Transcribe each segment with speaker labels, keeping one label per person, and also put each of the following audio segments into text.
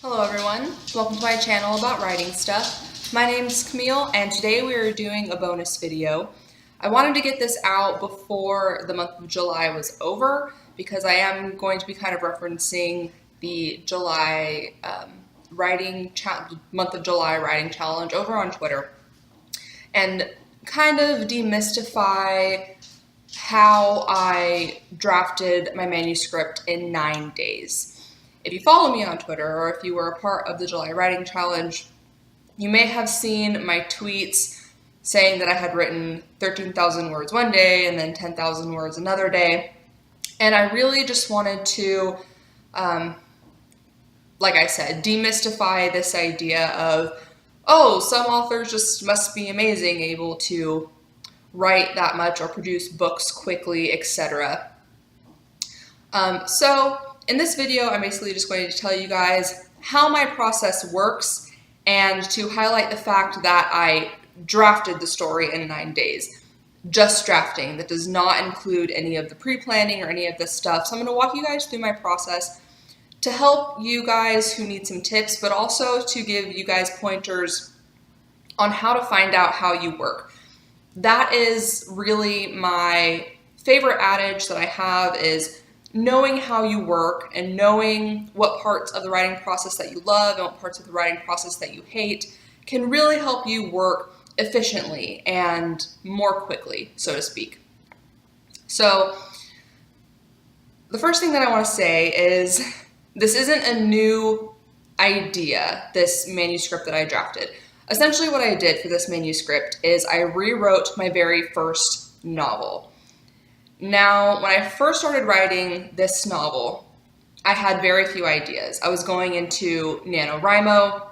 Speaker 1: Hello everyone, welcome to my channel about writing stuff. My name's Camille and today we are doing a bonus video. I wanted to get this out before the month of July was over because I am going to be kind of referencing the July month of July writing challenge over on Twitter and kind of demystify how I drafted my manuscript in 9 days. If you follow me on Twitter or if you were a part of the July Writing Challenge, you may have seen my tweets saying that I had written 13,000 words one day and then 10,000 words another day. And I really just wanted to, like I said, demystify this idea of, oh, some authors just must be amazing, able to write that much or produce books quickly, etc. So in this video, I'm basically just going to tell you guys how my process works and to highlight the fact that I drafted the story in 9 days. Just drafting. That does not include any of the pre-planning or any of this stuff. So I'm going to walk you guys through my process to help you guys who need some tips, but also to give you guys pointers on how to find out how you work. That is really my favorite adage that I have, is knowing how you work and knowing what parts of the writing process that you love and what parts of the writing process that you hate can really help you work efficiently and more quickly, so to speak. So the first thing that I want to say is this isn't a new idea, this manuscript that I drafted. Essentially what I did for this manuscript is I rewrote my very first novel. Now, when I first started writing this novel, I had very few ideas. I was going into NaNoWriMo,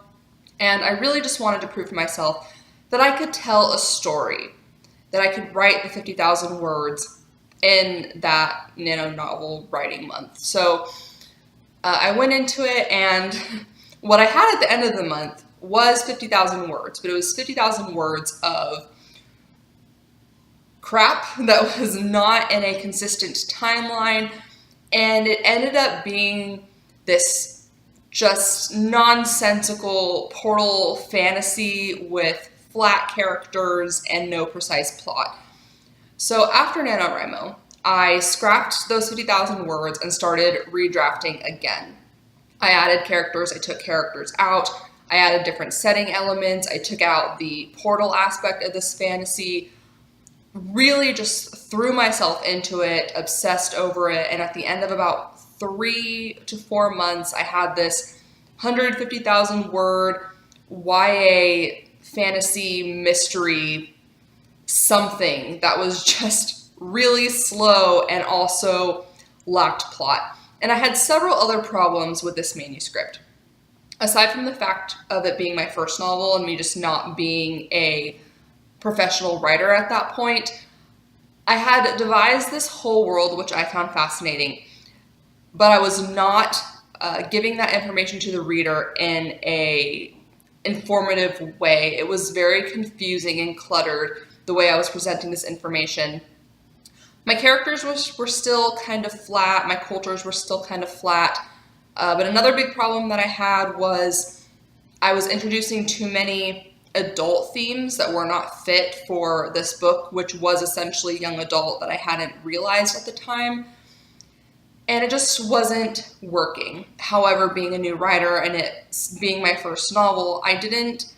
Speaker 1: and I really just wanted to prove to myself that I could tell a story, that I could write the 50,000 words in that nano novel writing month. So I went into it, and what I had at the end of the month was 50,000 words, but it was 50,000 words of crap that was not in a consistent timeline, and it ended up being this just nonsensical portal fantasy with flat characters and no precise plot. So after NaNoWriMo, I scrapped those 50,000 words and started redrafting again. I added characters, I took characters out, I added different setting elements, I took out the portal aspect of this fantasy, really just threw myself into it, obsessed over it, and at the end of about 3 to 4 months, I had this 150,000 word YA fantasy mystery something that was just really slow and also lacked plot. And I had several other problems with this manuscript. Aside from the fact of it being my first novel and me just not being a professional writer at that point, I had devised this whole world, which I found fascinating, but I was not giving that information to the reader in a informative way. It was very confusing and cluttered the way I was presenting this information. My characters were still kind of flat, my cultures were still kind of flat, but another big problem that I had was I was introducing too many adult themes that were not fit for this book, which was essentially young adult that I hadn't realized at the time. And it just wasn't working. However, being a new writer and it being my first novel, I didn't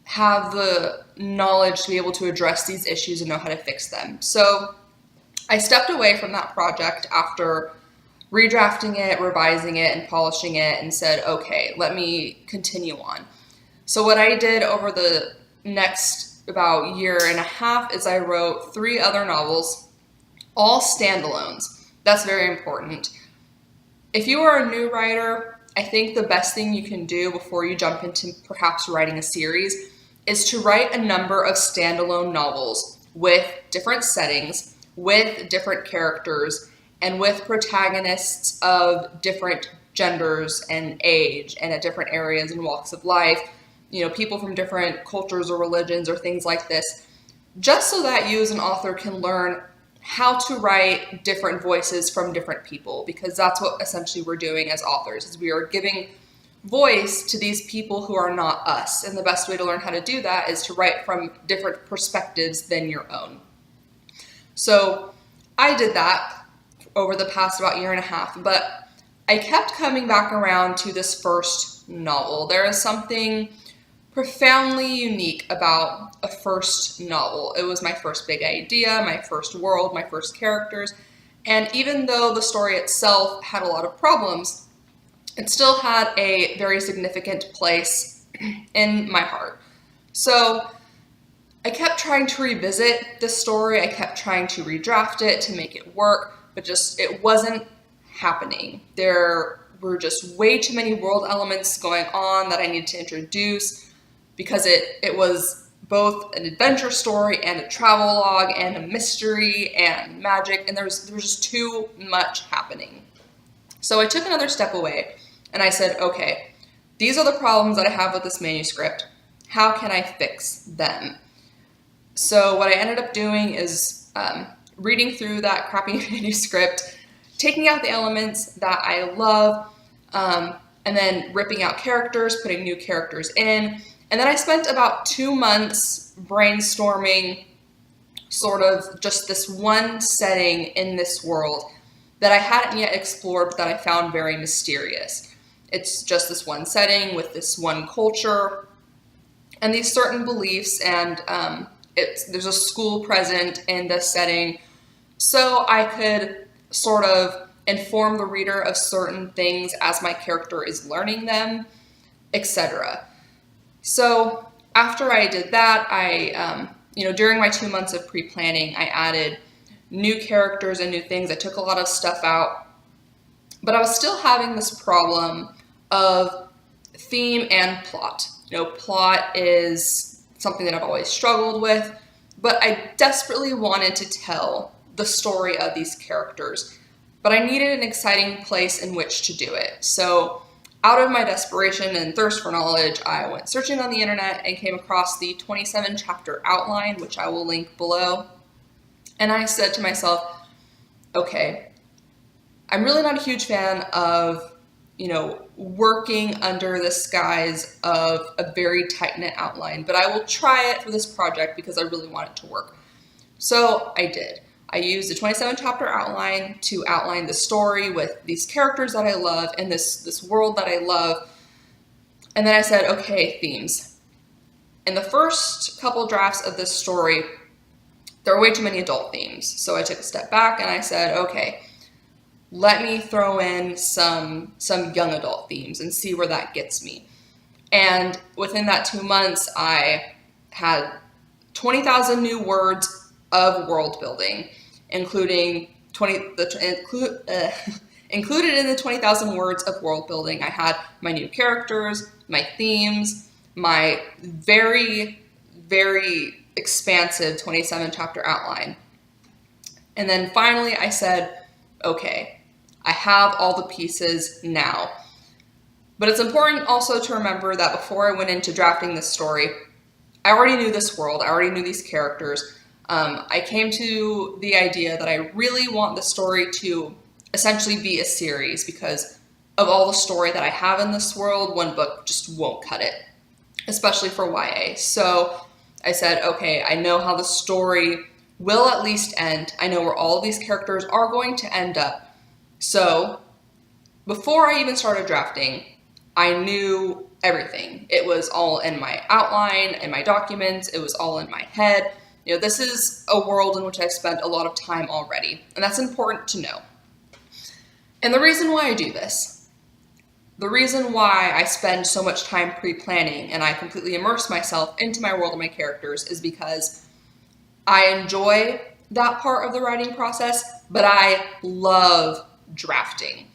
Speaker 1: have the knowledge to be able to address these issues and know how to fix them. So I stepped away from that project after redrafting it, revising it, and polishing it, and said, okay, let me continue on. So what I did over the next about year and a half is I wrote 3 other novels, all standalones. That's very important. If you are a new writer, I think the best thing you can do before you jump into perhaps writing a series is to write a number of standalone novels with different settings, with different characters, and with protagonists of different genders and age and at different areas and walks of life, you know, people from different cultures or religions or things like this, just so that you as an author can learn how to write different voices from different people, because that's what essentially we're doing as authors, is we are giving voice to these people who are not us. And the best way to learn how to do that is to write from different perspectives than your own. So I did that over the past about year and a half, but I kept coming back around to this first novel. There is something profoundly unique about a first novel. It was my first big idea, my first world, my first characters, and even though the story itself had a lot of problems, it still had a very significant place in my heart. So I kept trying to revisit this story. I kept trying to redraft it to make it work, but just it wasn't happening. There were just way too many world elements going on that I needed to introduce because it was both an adventure story and a travel log and a mystery and magic, and there was just too much happening. So I took another step away and I said, okay, these are the problems that I have with this manuscript. How can I fix them? So what I ended up doing is reading through that crappy manuscript, taking out the elements that I love, and then ripping out characters, putting new characters in. And then I spent about 2 months brainstorming sort of just this one setting in this world that I hadn't yet explored, but that I found very mysterious. It's just this one setting with this one culture and these certain beliefs, and there's a school present in this setting, so I could sort of inform the reader of certain things as my character is learning them, etc. So after I did that, during my 2 months of pre-planning, I added new characters and new things. I took a lot of stuff out, but I was still having this problem of theme and plot. Plot is something that I've always struggled with, but I desperately wanted to tell the story of these characters, but I needed an exciting place in which to do it. So out of my desperation and thirst for knowledge, I went searching on the internet and came across the 27 chapter outline, which I will link below. And I said to myself, okay, I'm really not a huge fan of, working under the skies of a very tight-knit outline, but I will try it for this project because I really want it to work. So I did. I used a 27 chapter outline to outline the story with these characters that I love and this world that I love. And then I said, okay, themes. In the first couple drafts of this story, there are way too many adult themes. So I took a step back and I said, okay, let me throw in some young adult themes and see where that gets me. And within that 2 months, I had 20,000 new words of world building, including included in the 20,000 words of world building. I had my new characters, my themes, my very, very expansive 27 chapter outline. And then finally I said, okay, I have all the pieces now. But it's important also to remember that before I went into drafting this story, I already knew this world, I already knew these characters. I came to the idea that I really want the story to essentially be a series because of all the story that I have in this world, one book just won't cut it, especially for YA. So I said, okay, I know how the story will at least end. I know where all of these characters are going to end up. So before I even started drafting, I knew everything. It was all in my outline, in my documents. It was all in my head. This is a world in which I've spent a lot of time already, and that's important to know. And the reason why I do this, the reason why I spend so much time pre-planning and I completely immerse myself into my world and my characters is because I enjoy that part of the writing process, but I love drafting.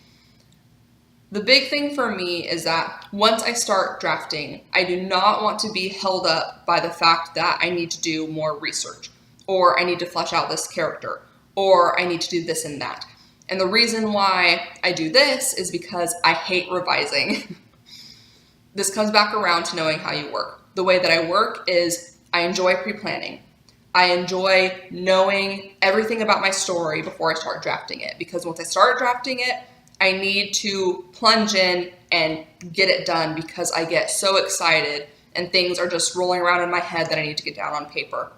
Speaker 1: The big thing for me is that once I start drafting, I do not want to be held up by the fact that I need to do more research, or I need to flesh out this character, or I need to do this and that. And the reason why I do this is because I hate revising. This comes back around to knowing how you work. The way that I work is I enjoy pre-planning. I enjoy knowing everything about my story before I start drafting it, because once I start drafting it, I need to plunge in and get it done because I get so excited and things are just rolling around in my head that I need to get down on paper.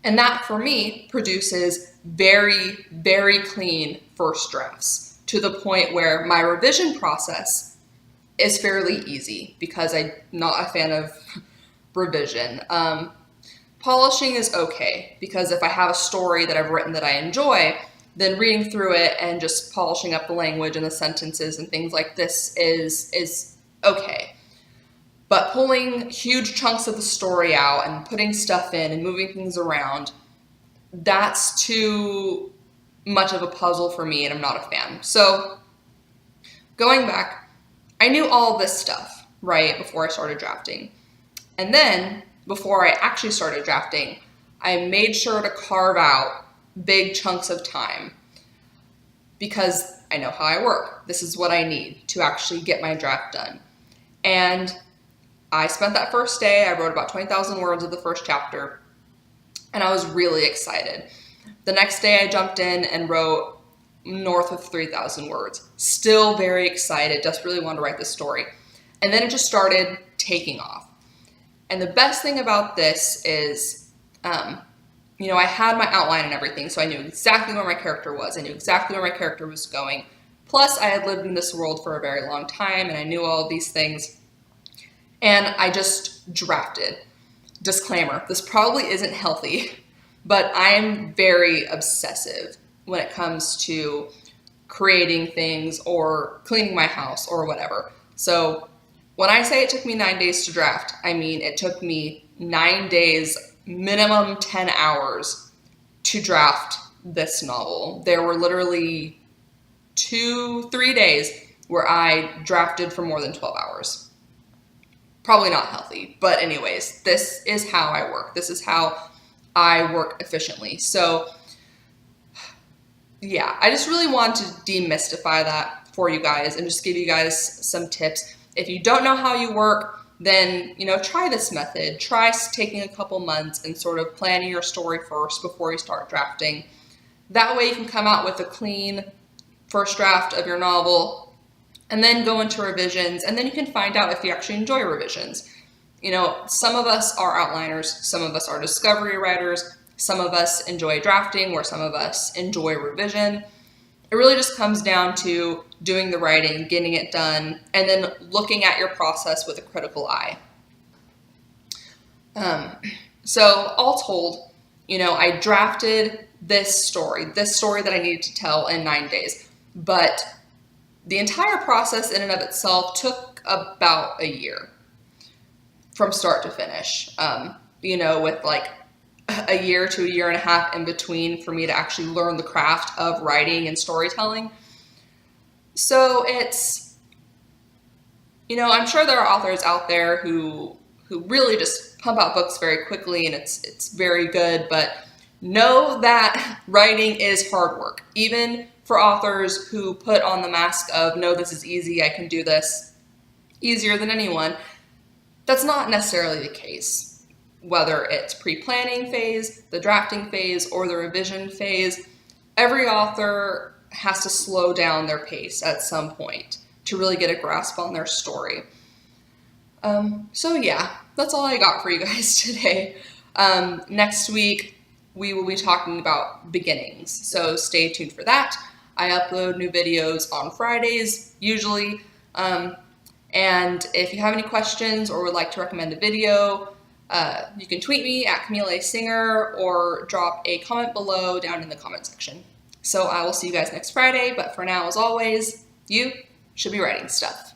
Speaker 1: And that, for me, produces very, very clean first drafts to the point where my revision process is fairly easy because I'm not a fan of revision. Polishing is okay because if I have a story that I've written that I enjoy, then reading through it and just polishing up the language and the sentences and things like this is okay. But pulling huge chunks of the story out and putting stuff in and moving things around, that's too much of a puzzle for me, and I'm not a fan. So going back, I knew all this stuff, right, before I started drafting. And then, before I actually started drafting, I made sure to carve out big chunks of time because I know how I work. This is what I need to actually get my draft done. And I spent that first day, I wrote about 20,000 words of the first chapter, and I was really excited. The next day I jumped in and wrote north of 3,000 words. Still very excited, just really wanted to write this story. And then it just started taking off. And the best thing about this is, I had my outline and everything, so I knew exactly where my character was. I knew exactly where my character was going. Plus, I had lived in this world for a very long time, and I knew all of these things. And I just drafted. Disclaimer, this probably isn't healthy, but I am very obsessive when it comes to creating things or cleaning my house or whatever. So when I say it took me 9 days to draft, I mean it took me 9 days, minimum 10 hours to draft this novel. There were literally 2-3 days where I drafted for more than 12 hours. Probably not healthy, but anyways, this is how I work. This is how I work efficiently. So yeah, I just really want to demystify that for you guys and just give you guys some tips. If you don't know how you work, then, try this method. Try taking a couple months and sort of planning your story first before you start drafting. That way you can come out with a clean first draft of your novel and then go into revisions, and then you can find out if you actually enjoy revisions. Some of us are outliners, some of us are discovery writers, some of us enjoy drafting, where some of us enjoy revision. It really just comes down to doing the writing, getting it done, and then looking at your process with a critical eye. So all told, I drafted this story that I needed to tell in 9 days, but the entire process in and of itself took about a year from start to finish, with like a year to a year and a half in between for me to actually learn the craft of writing and storytelling. So it's, I'm sure there are authors out there who really just pump out books very quickly and it's very good, but know that writing is hard work. Even for authors who put on the mask of, no, this is easy, I can do this easier than anyone, that's not necessarily the case. Whether it's pre-planning phase, the drafting phase, or the revision phase, every author has to slow down their pace at some point to really get a grasp on their story. So yeah, that's all I got for you guys today. Next week, we will be talking about beginnings, so stay tuned for that. I upload new videos on Fridays, usually, and if you have any questions or would like to recommend a video, you can tweet me at Camille A. Singer or drop a comment below down in the comment section. So I will see you guys next Friday, but for now, as always, you should be writing stuff.